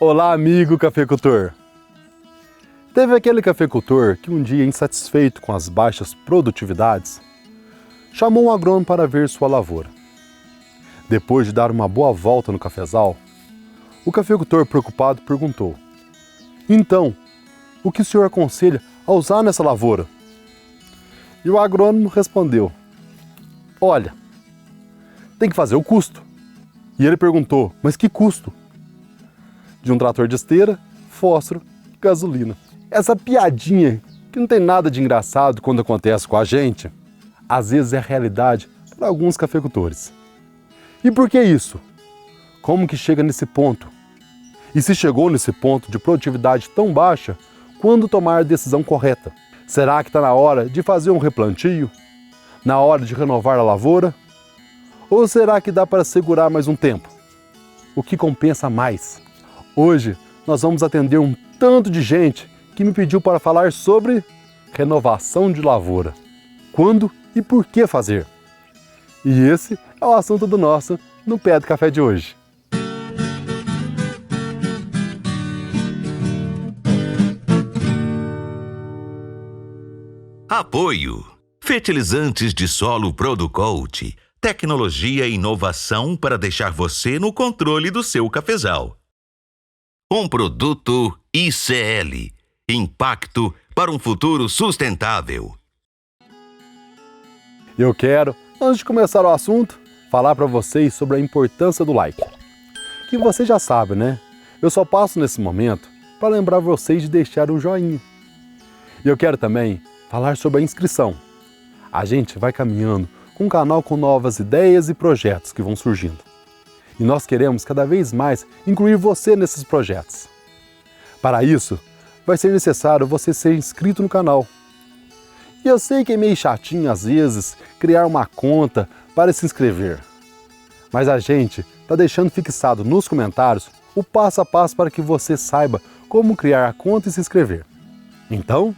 Olá, amigo cafeicultor! Teve aquele cafeicultor que um dia, insatisfeito com as baixas produtividades, chamou um agrônomo para ver sua lavoura. Depois de dar uma boa volta no cafezal, o cafeicultor, preocupado, perguntou: "Então, o que o senhor aconselha a usar nessa lavoura?" E o agrônomo respondeu: "Olha, tem que fazer o custo." E ele perguntou: "Mas que custo?" "De um trator de esteira, fósforo e gasolina." Essa piadinha, que não tem nada de engraçado quando acontece com a gente, às vezes é realidade para alguns cafeicultores. E por que isso? Como que chega nesse ponto? E se chegou nesse ponto de produtividade tão baixa, quando tomar a decisão correta? Será que está na hora de fazer um replantio? Na hora de renovar a lavoura? Ou será que dá para segurar mais um tempo? O que compensa mais? Hoje nós vamos atender um tanto de gente que me pediu para falar sobre renovação de lavoura. Quando e por que fazer? E esse é o assunto do nosso No Pé do Café de hoje. Apoio: Fertilizantes de Solo Producolt. Tecnologia e inovação para deixar você no controle do seu cafezal. Um produto ICL. Impacto para um futuro sustentável. Eu quero, antes de começar o assunto, falar para vocês sobre a importância do like. Que você já sabe, né? Eu só passo nesse momento para lembrar vocês de deixar o joinha. E eu quero também falar sobre a inscrição. A gente vai caminhando com um canal com novas ideias e projetos que vão surgindo. E nós queremos cada vez mais incluir você nesses projetos. Para isso, vai ser necessário você ser inscrito no canal. E eu sei que é meio chatinho às vezes criar uma conta para se inscrever. Mas a gente está deixando fixado nos comentários o passo a passo para que você saiba como criar a conta e se inscrever. Então,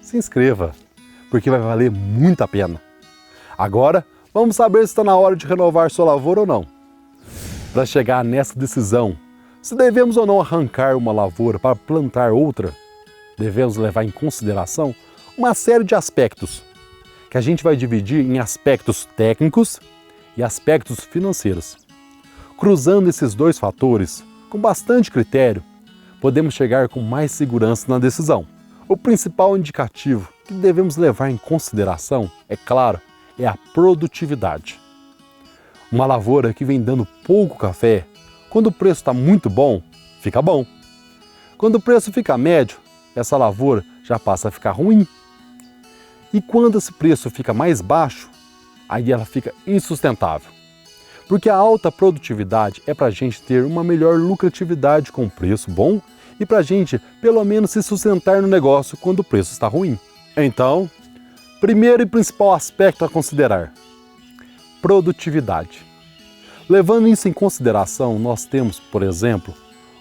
se inscreva, porque vai valer muito a pena. Agora, vamos saber se está na hora de renovar sua lavoura ou não. Para chegar nessa decisão, se devemos ou não arrancar uma lavoura para plantar outra, devemos levar em consideração uma série de aspectos, que a gente vai dividir em aspectos técnicos e aspectos financeiros. Cruzando esses dois fatores, com bastante critério, podemos chegar com mais segurança na decisão. O principal indicativo que devemos levar em consideração, é claro, é a produtividade. Uma lavoura que vem dando pouco café, quando o preço está muito bom, fica bom. Quando o preço fica médio, essa lavoura já passa a ficar ruim. E quando esse preço fica mais baixo, aí ela fica insustentável. Porque a alta produtividade é para a gente ter uma melhor lucratividade com preço bom e para a gente, pelo menos, se sustentar no negócio quando o preço está ruim. Então, primeiro e principal aspecto a considerar: produtividade. Levando isso em consideração, nós temos, por exemplo,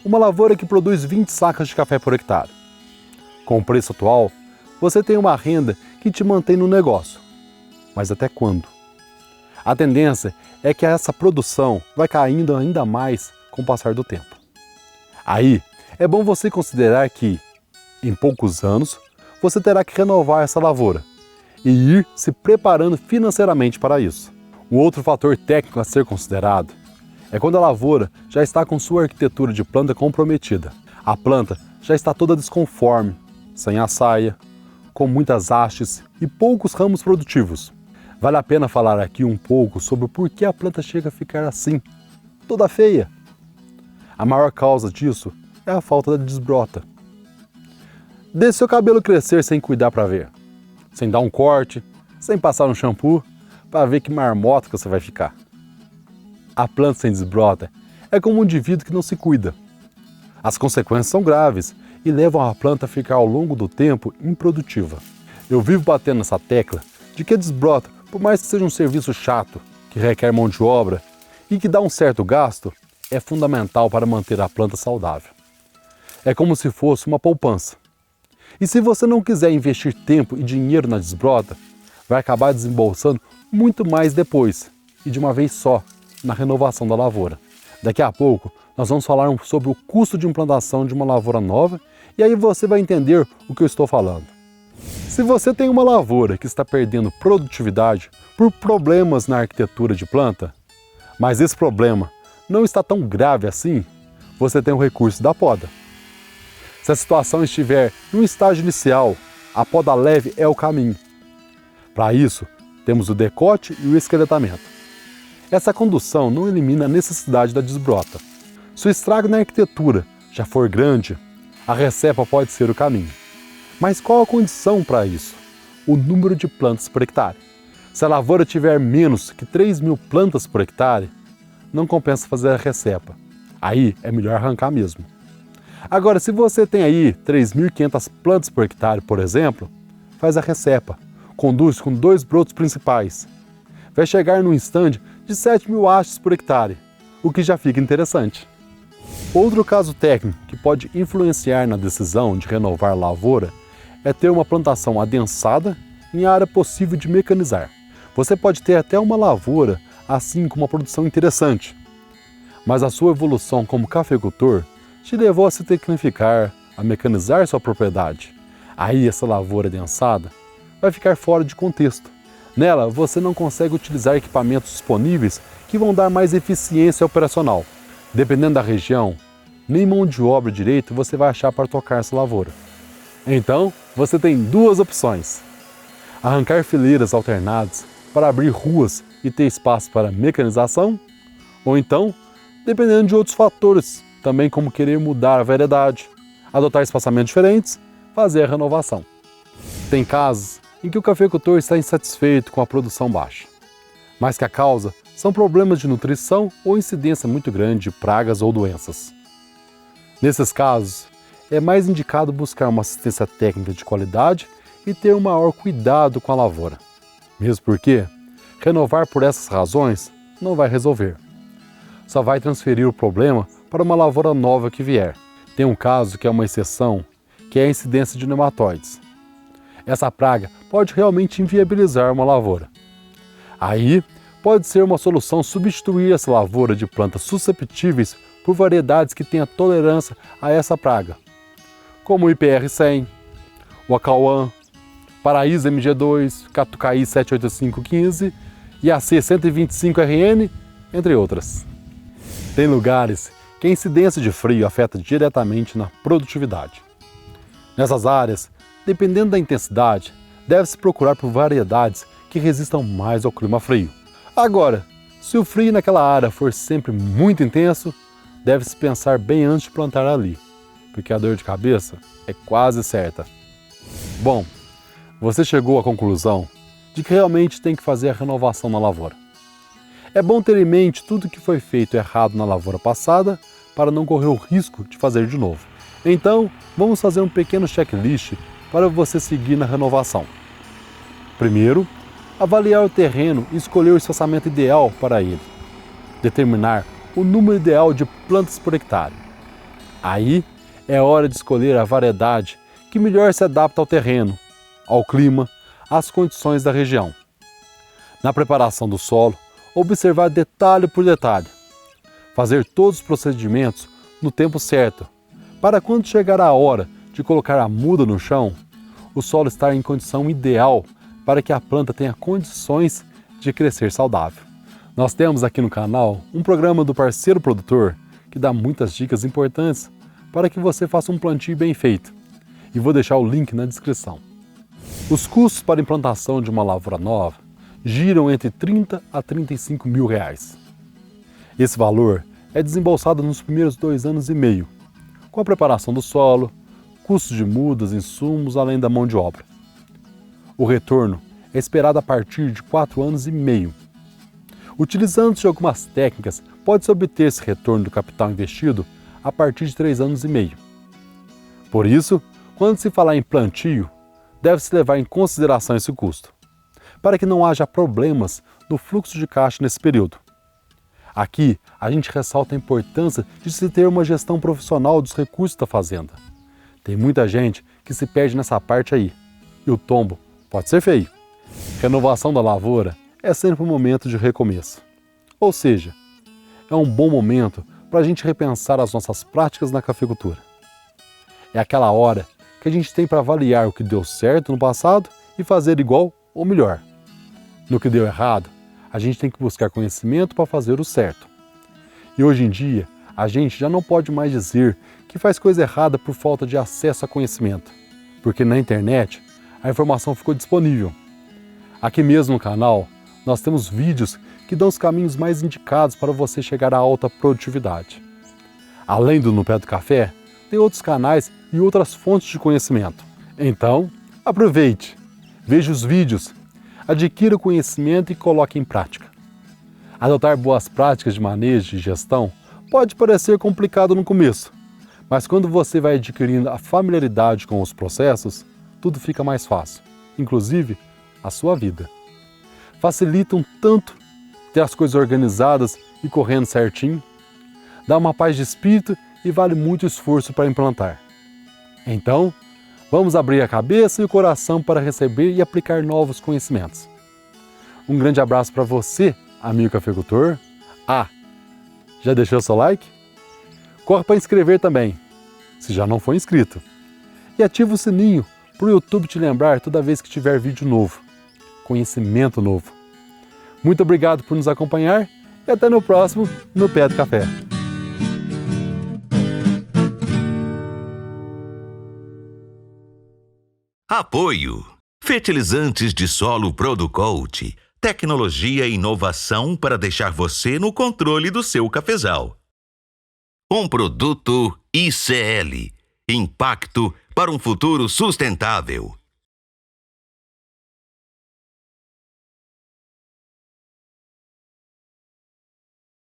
uma lavoura que produz 20 sacas de café por hectare. Com o preço atual, você tem uma renda que te mantém no negócio. Mas até quando? A tendência é que essa produção vai caindo ainda mais com o passar do tempo. Aí, é bom você considerar que, em poucos anos, você terá que renovar essa lavoura e ir se preparando financeiramente para isso. Um outro fator técnico a ser considerado é quando a lavoura já está com sua arquitetura de planta comprometida. A planta já está toda desconforme, sem a saia, com muitas hastes e poucos ramos produtivos. Vale a pena falar aqui um pouco sobre por que a planta chega a ficar assim, toda feia. A maior causa disso é a falta da desbrota. Deixe seu cabelo crescer sem cuidar para ver, sem dar um corte, sem passar um shampoo, para ver que marmota que você vai ficar. A planta sem desbrota é como um indivíduo que não se cuida. As consequências são graves e levam a planta a ficar ao longo do tempo improdutiva. Eu vivo batendo nessa tecla de que a desbrota, por mais que seja um serviço chato, que requer mão de obra e que dá um certo gasto, é fundamental para manter a planta saudável. É como se fosse uma poupança. E se você não quiser investir tempo e dinheiro na desbrota, vai acabar desembolsando muito mais depois e de uma vez só na renovação da lavoura. Daqui a pouco nós vamos falar sobre o custo de implantação de uma lavoura nova e aí você vai entender o que eu estou falando. Se você tem uma lavoura que está perdendo produtividade por problemas na arquitetura de planta, mas esse problema não está tão grave assim, você tem o recurso da poda. Se a situação estiver no estágio inicial, a poda leve é o caminho. Para isso, temos o decote e o esqueletamento. Essa condução não elimina a necessidade da desbrota. Se o estrago na arquitetura já for grande, a recepa pode ser o caminho. Mas qual a condição para isso? O número de plantas por hectare. Se a lavoura tiver menos que 3.000 plantas por hectare, não compensa fazer a recepa. Aí é melhor arrancar mesmo. Agora, se você tem aí 3.500 plantas por hectare, por exemplo, faz a recepa. Conduz com 2 brotos principais. Vai chegar num stand de 7.000 hastes por hectare, o que já fica interessante. Outro caso técnico que pode influenciar na decisão de renovar a lavoura é ter uma plantação adensada em área possível de mecanizar. Você pode ter até uma lavoura assim com uma produção interessante, mas a sua evolução como cafeicultor te levou a se tecnificar, a mecanizar sua propriedade. Aí essa lavoura adensada vai ficar fora de contexto. Nela, você não consegue utilizar equipamentos disponíveis que vão dar mais eficiência operacional. Dependendo da região, nem mão de obra direito você vai achar para tocar essa lavoura. Então, você tem 2 opções. Arrancar fileiras alternadas para abrir ruas e ter espaço para mecanização, ou então, dependendo de outros fatores, também como querer mudar a variedade, adotar espaçamentos diferentes, fazer a renovação. Tem casos em que o cafeicultor está insatisfeito com a produção baixa, mas que a causa são problemas de nutrição ou incidência muito grande de pragas ou doenças. Nesses casos, é mais indicado buscar uma assistência técnica de qualidade e ter um maior cuidado com a lavoura. Mesmo porque, renovar por essas razões não vai resolver. Só vai transferir o problema para uma lavoura nova que vier. Tem um caso que é uma exceção, que é a incidência de nematóides. Essa praga pode realmente inviabilizar uma lavoura. Aí, pode ser uma solução substituir essa lavoura de plantas susceptíveis por variedades que tenham tolerância a essa praga, como o IPR 100, o Acauã, Paraíso MG2, Catucaí 78515 e a C125RN, entre outras. Tem lugares que a incidência de frio afeta diretamente na produtividade. Nessas áreas, dependendo da intensidade, deve-se procurar por variedades que resistam mais ao clima frio. Agora, se o frio naquela área for sempre muito intenso, deve-se pensar bem antes de plantar ali, porque a dor de cabeça é quase certa. Bom, você chegou à conclusão de que realmente tem que fazer a renovação na lavoura. É bom ter em mente tudo que foi feito errado na lavoura passada para não correr o risco de fazer de novo. Então, vamos fazer um pequeno checklist para você seguir na renovação. Primeiro, avaliar o terreno e escolher o espaçamento ideal para ele. Determinar o número ideal de plantas por hectare. Aí é hora de escolher a variedade que melhor se adapta ao terreno, ao clima, às condições da região. Na preparação do solo, observar detalhe por detalhe. Fazer todos os procedimentos no tempo certo, para quando chegar a hora de colocar a muda no chão, o solo estar em condição ideal para que a planta tenha condições de crescer saudável. Nós temos aqui no canal um programa do Parceiro Produtor que dá muitas dicas importantes para que você faça um plantio bem feito. E vou deixar o link na descrição. Os custos para a implantação de uma lavoura nova giram entre 30 a 35 mil reais. Esse valor é desembolsado nos primeiros 2 anos e meio, com a preparação do solo, custos de mudas, insumos, além da mão de obra. O retorno é esperado a partir de 4 anos e meio. Utilizando-se algumas técnicas, pode-se obter esse retorno do capital investido a partir de 3 anos e meio. Por isso, quando se falar em plantio, deve-se levar em consideração esse custo, para que não haja problemas no fluxo de caixa nesse período. Aqui, a gente ressalta a importância de se ter uma gestão profissional dos recursos da fazenda. Tem muita gente que se perde nessa parte aí, e o tombo pode ser feio. Renovação da lavoura é sempre um momento de recomeço. Ou seja, é um bom momento para a gente repensar as nossas práticas na cafeicultura. É aquela hora que a gente tem para avaliar o que deu certo no passado e fazer igual ou melhor. No que deu errado, a gente tem que buscar conhecimento para fazer o certo. E hoje em dia, a gente já não pode mais dizer que faz coisa errada por falta de acesso a conhecimento, porque na internet a informação ficou disponível. Aqui mesmo no canal, nós temos vídeos que dão os caminhos mais indicados para você chegar à alta produtividade. Além do No Pé do Café, tem outros canais e outras fontes de conhecimento. Então, aproveite, veja os vídeos, adquira o conhecimento e coloque em prática. Adotar boas práticas de manejo e gestão pode parecer complicado no começo, mas quando você vai adquirindo a familiaridade com os processos, tudo fica mais fácil, inclusive a sua vida. Facilita um tanto ter as coisas organizadas e correndo certinho, dá uma paz de espírito e vale muito esforço para implantar. Então, vamos abrir a cabeça e o coração para receber e aplicar novos conhecimentos. Um grande abraço para você, amigo cafeicultor. Já deixou seu like? Corre para inscrever também, se já não for inscrito. E ativa o sininho para o YouTube te lembrar toda vez que tiver vídeo novo, conhecimento novo. Muito obrigado por nos acompanhar e até no próximo No Pé do Café. Apoio. Fertilizantes de solo Producolt. Tecnologia e inovação para deixar você no controle do seu cafezal. Um produto ICL. Impacto para um futuro sustentável.